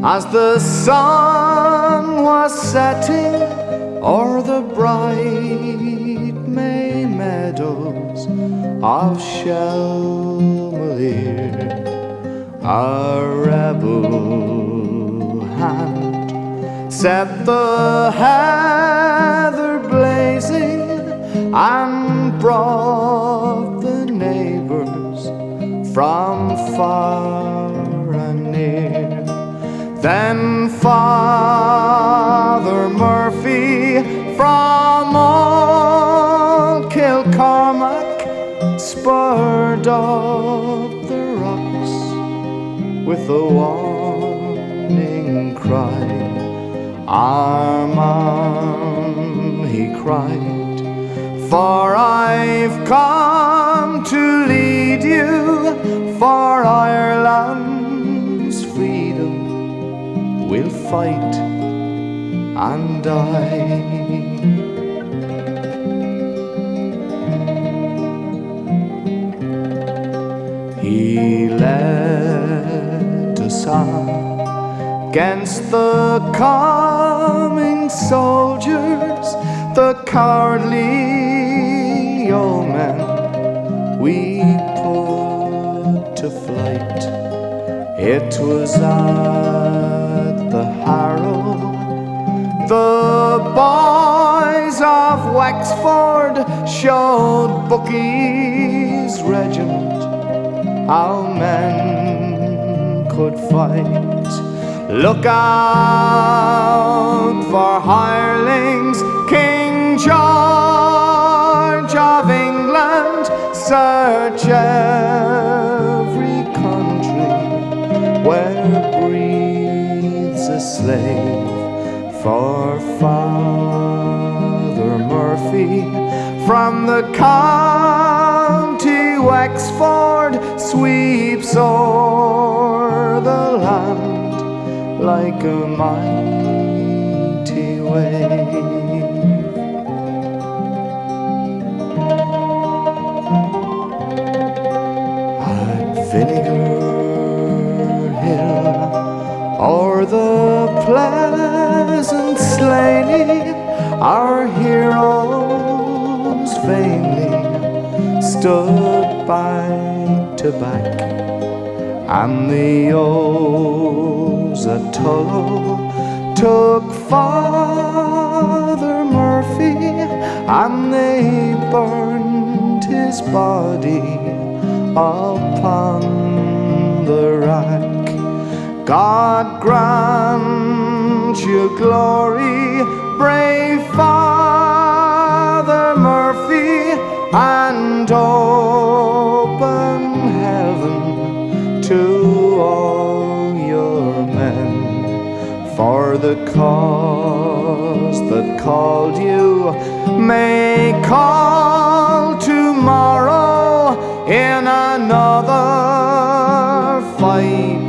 as the sun was setting o'er the bright May meadows of Shelmalier. A rebel hand set the heather blazing and brought the neighbors from far and near. Then Father Murphy from old Kilcormac spurred up the rocks with a warning cry. Armagh, he cried, for I've come to lead you for Ireland's freedom. We'll fight and die. He led us on against the coming soldiers, the cowardly yeomen we put to flight. It was at the Harrow the boys of Wexford showed Bucky's regiment how men could fight. Look out for hirelings, King George of England. Search every country where breathes a slave for Father Murphy from the county Wexford sweeps o'er the land like a mighty wave. At Vinegar Hill o'er the pleasant Slaney, our heroes vainly stood back to back, and the O's at Tullow took Father Murphy, and they burned his body upon the rack. God grant you glory, brave Father Murphy, and open heaven to all your men, for the cause that called you may call tomorrow in another fight.